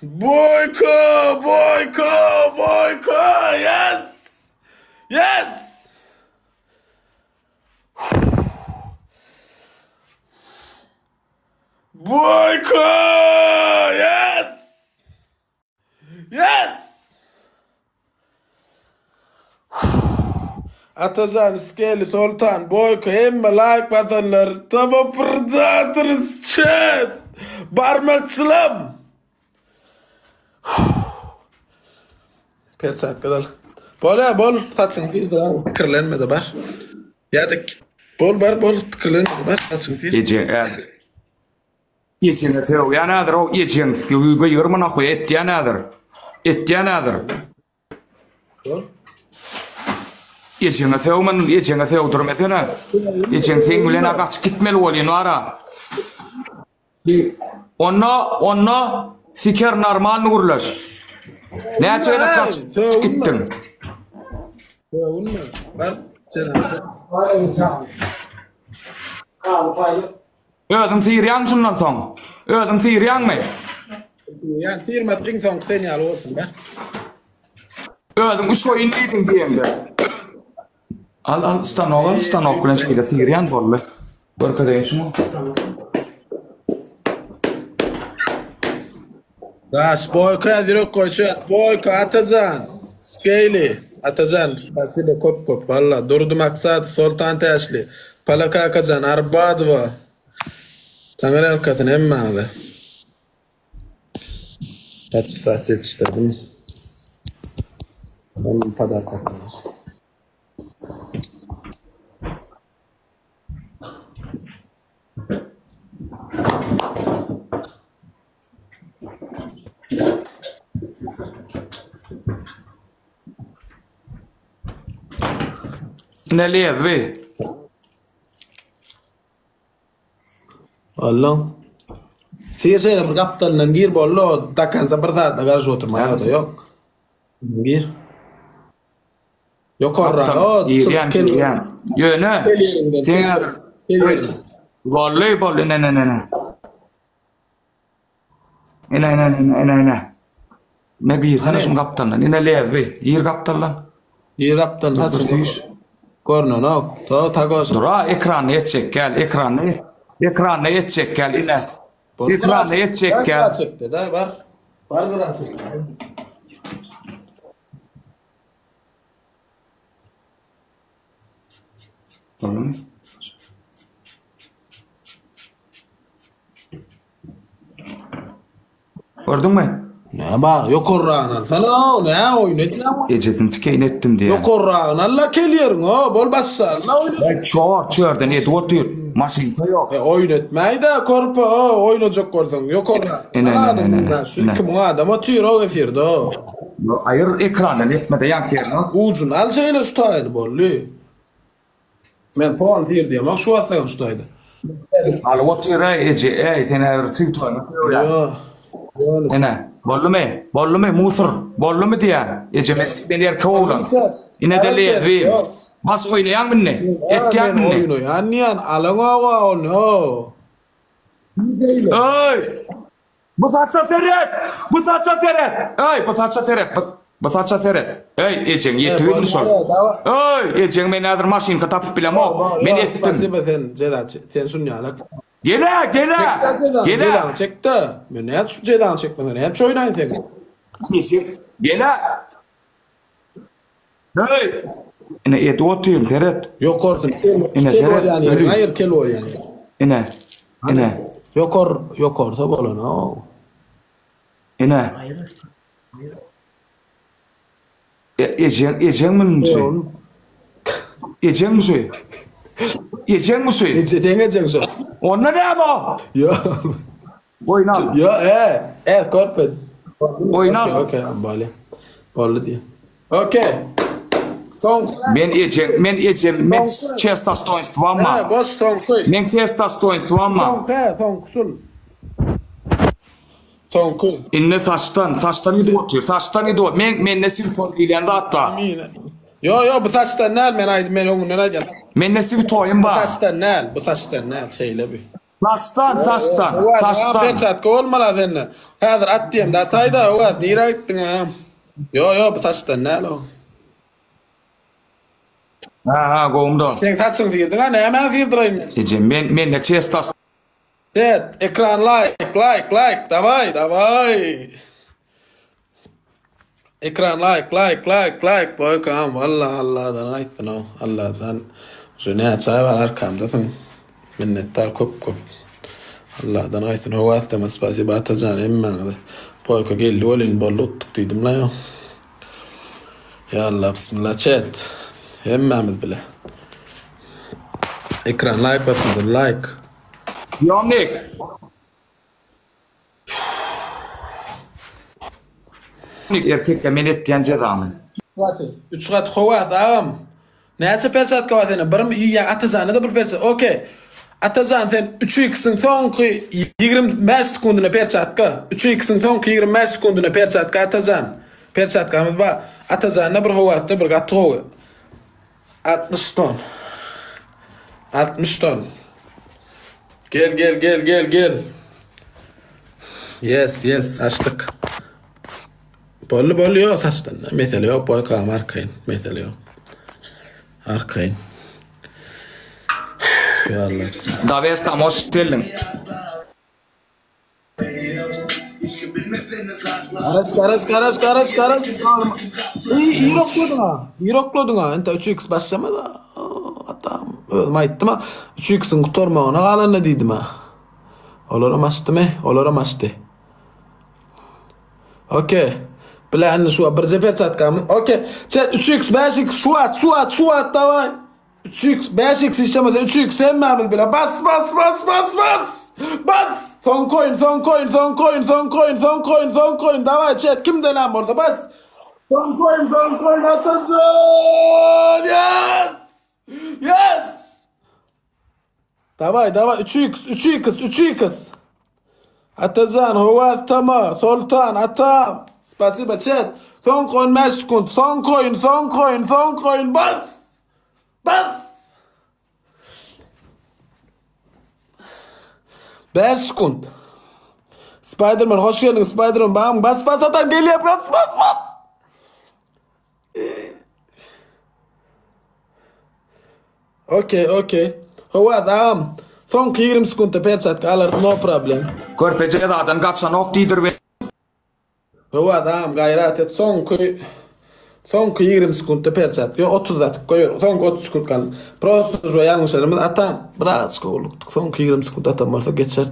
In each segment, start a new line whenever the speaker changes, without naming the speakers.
Boyko, Boyko, Boyko, yes, yes. Boyko, yes, yes. Atacan, Skeli, Sultan, Boyko, emme like batanlar, taba predators chat, barmakçılam. Persat kadar. Bol saçın bir daha kırlanma da var. Yadık. Bol kırlanma da var saçın bir.
Geçen sefer ya nadir o geçen ki yormana koy et ya nadir. Et ya nadir. Geçen sefer man geçen sefer oturmasına. Geçen sen gülene kaç gitmeli oluyor ara. Onna fikir normal nurlaş. Ne açıda kaç gittim.
Unma. Var çena.
Ödüm siyiryan şundan son. Ödüm siyiryan mı?
Yani firmat ring son sen ya olsun be.
Ödüm üç oyun değildin diyeyim de. Al stanok kullanış kıyla siyiryan bolle. Arkadaşım o.
Daş Boyko'ya direkt koyuşu. Boyko Atacan. Skeli. Atacan. Spasiba kop. Valla. Durdu maksat. Sultan Teşli. Palaka Akacan. Arbadva. Tamir elkatın en manada. Kaçıp saat yetiştirdim. Onun padar katını.
Ne lever?
Allah. Saya bir kaptanla gir bollo takkan seperti agar oturmaya da yok. Gir. Yok orra. O
Yan. Yöne. Sen volley ne. Ena. Ne gir sana şun kaptanla. Ne lever? Gir kaptanla.
Gir kaptan nasıl? Korno no. To takos.
Dura ekran yetecek gel ekran yetecek gel ine. Ekran yetecek gel.
Çekti da var. Var biraz.
Tamam. Gördün mü?
Ne var? Yok orrağına. Sana ne oynadın ama?
Ecetin fikeyin ettim diye.
Yok orrağına. Allah geliyorum o. Bol bassa. Allah oynadın.
Ben çağırdı ne oturuyor. Maşin yok.
Oynatmayı da korpa o. Oynayacak gördün. Yok orrağına.
Ne.
Şu kim adam atıyor o efirde o.
Ayır ekrandan etmede yank yerine.
Ucun al şeyle tutaydı bolli. Men puan tir diye. Bak şu atsan tutaydı.
Al oturuyor ece. Seni ayırtıyı tutaydı.
Yok.
Bollu mu musur bollu mu diye ecemesi beni yer koğulan yine de levi bas oynayan mı ne etken mi ne
oynayan niyan alanga onu
ey bu saçsa seret ey ecen yetüyün son ey ecen men adır maşin katap bile mo men ettin
sen sunyalak
Gele.
Çekti. Ben ne şu cedan çekmeden hep oynayın tek.
Nesi? Gele. Hey. Ine et oturum teret.
Yok orsun. Yani hayır kelo yani.
Ine.
Yok orta bolan o.
Ine. Ecen mi şey? Ecen mi şey? Ecen mi şey?
Ecen şey.
Onna ne ama?
Yo.
Oynan.
Yo korpet.
Oynan.
Okey, Bollu diye. Okey.
Men testosteronstvanma.
Ha, boş ton koy.
Men testosteronstvanma.
Ton koy.
İnne saçtan idi oturuyor. Saçtan idi oturuyor. Men nesil ton ilendi hatta.
Yo bu saçtan nel men onun ne diyeceğim.
Men nesil toyun ba.
Bu saçtan nel şeyle bir.
Saçtan.
Persat olmalı denne. Hazır at diyeyim da tayda o nira gittin ha. Yo bu saçtan ne lo?
Ha goğumda.
Sen saçın girdin ha ne hemen girdireyim.
Ecem men de çestas.
Evet ekran like davay. Ekran like boy kam Allah'dan aytın o Allah'dan. Jüne çay var arkamdasın. Minnettar kop. Allah'dan aytın o vaqtda spasiba atacan emmağdı. Boyka geldi olin bolluttuk dedim la yo. Ya Allah bismillah chat. Emmağımız bile. Ekran like basın like.
Yonik. Yonik erkekle men etdiyen cezamı.
3 kat hovat ağam. Näçe persat kawatyny? Bir ya atazany da bir persat. Okey. Atazan sen 3-2'sin soňky 25 sekundyna persatka. 3-2'sin soňky 25 sekundyna persatka atazan. Persatkamyz ba. Atazanyna bir howatda bir gat howy. 60 ton. 60 ton. Gel. Yes, açtık. Bollu yok saçtan. Mesele yok boy kam arkayın. Mesele yok. Arkayın. Ya Allah bismillah.
Davestam hoş geldin.
Karış. İyi rokladın ha. Ente 3x başlamadı. Adam ölme ayttım ha. 3x'in kutormağına kalan ne deydim ha. Olaram açtı. Okey. Bilen şu bir zeper çatkam. Okey. Chat 3x 5x şu at davay. 3x 5x işlemedi. 3x emmamiz bile. Bas. Son coin. Davay chat kimden lan burada bas. Son coin atasın. Yes. Davay 3x. Atazan hovat tama. Sultan atam. Spasiba chat. Son coin 5 sekund. Son coin bas. 5 sekund. Spiderman hoş geldin Spiderman. Bam bas adam geliyor bas. Okey. Hova adam. Son 20 sekundda persat alır no problem.
Körpece dadan gatsan ok diýdir we.
Hova adam gayret et son 20 sekundda persat. Yo 30 datık koyuyor. Son 30 sekund kal. Prosto jo yanlışlarımız atam. Biraz kovuluktuk. Son 20 sekund atam varsa geçer.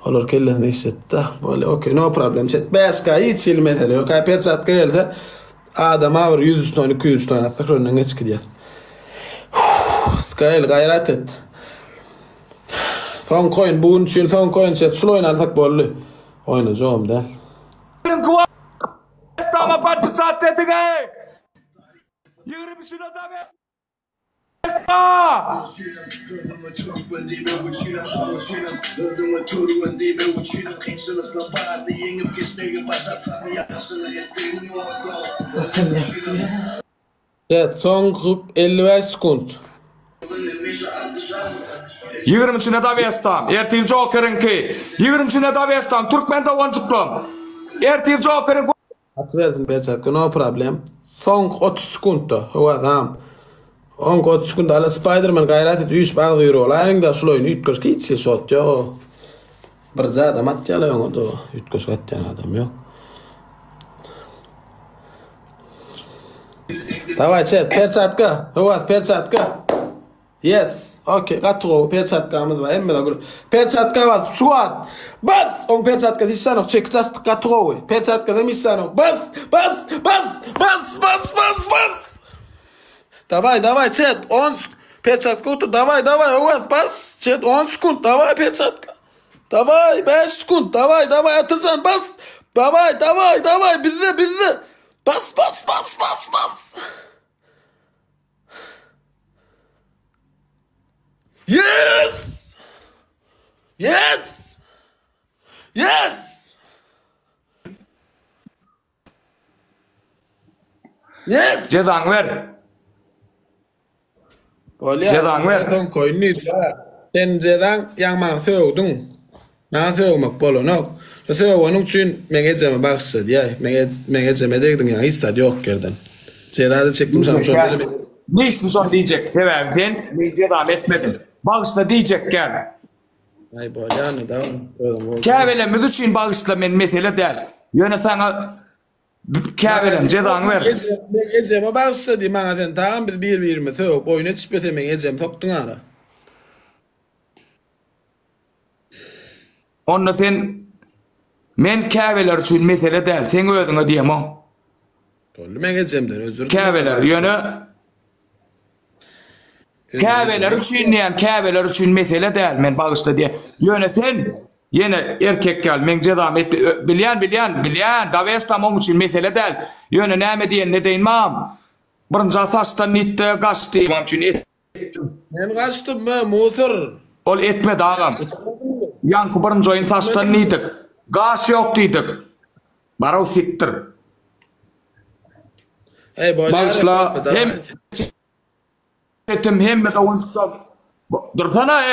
Olur kellerini hissetti. Böyle okey no problem. 5K hiç silmedi. Yok persat geldi. Adam avır 100 ton 200 ton atsak şundan geç gidiyor. Skyl gayret et. Son coin bunun için son coin chat şunu oynarsak bollu. Oynayacağım da.
Estama patlıcan setine. Yürü bir şuna da be.
Evet son 55 sekund.
20-sine da vestam. Ertir Joker'inki. 20-sine da vestam. Türkmen'de oyuncuklum. Ertir Joker'in.
Atverdim Berçatko no problem. Son 30 sekundda. O adam. 30 sekundda ala Spiderman gayret et 3 bağlı yürü olayın da şuloyun ütköş ki hiç şot yo. Bir adam atyalı yok da ütköş atyan adam yok. Davay chat Berçatka. Hovat Berçatka. Yes. Okey, katro persatkamız var. Emme de gülü. Persatka var. Şu an. Bas. On persatka dişten ok. Çekçastık katro. Persatka demişsen ok. Bas. Davay chat. 10 persatka otur. Davay. Evet bas. Chat 10 sekund. Davay persatka. Davay 5 sekund. Davay atacan bas. Davay. Bizde. Bas. Yes.
Cezan ver.
Cezan ver. Son koyunuydu. Sen cezan yanman sövdün. Ben söylemek bolu nok. Onun için men ejeme baksa diye men ejeme degdin ya hissat yok gerden. Cedadı çektim sam şonda.
Ne istiyorsan diyecek. Sebep sen nece devam etmedin. Bağışla diyecek gel.
Ay bol yani da.
Käbelemiz için bağışla men mesele değil. Yöne sana käbelem cezanı ver.
Men ejeme baksa di bana sen tamam biz bir söylüp oyuna çıkpese men ejeme toktun ara.
Onda sen men käbeler için mesele değil. Sen özüňe diýem o.
Tollu men ejemden özür
Käbeler yöne Käbeler üçün diýen käbeler üçün mesele değil. Men bağışla diye. Yöne sen yine erkek gel men cezam et bilýän davestam oň üçün mesele değil. Yöne näme diýen ne deýin mam? Birinji asasdan nitde gaçdy mam üçün
Men gaçtym men musur.
ol etmedi agam. Yankı birinji oýun saçdan nidik. Gaş ýok diýdik. Baraw siktir.
Ey bol.
Bağışla hem etim hem de oyuncular. Dursana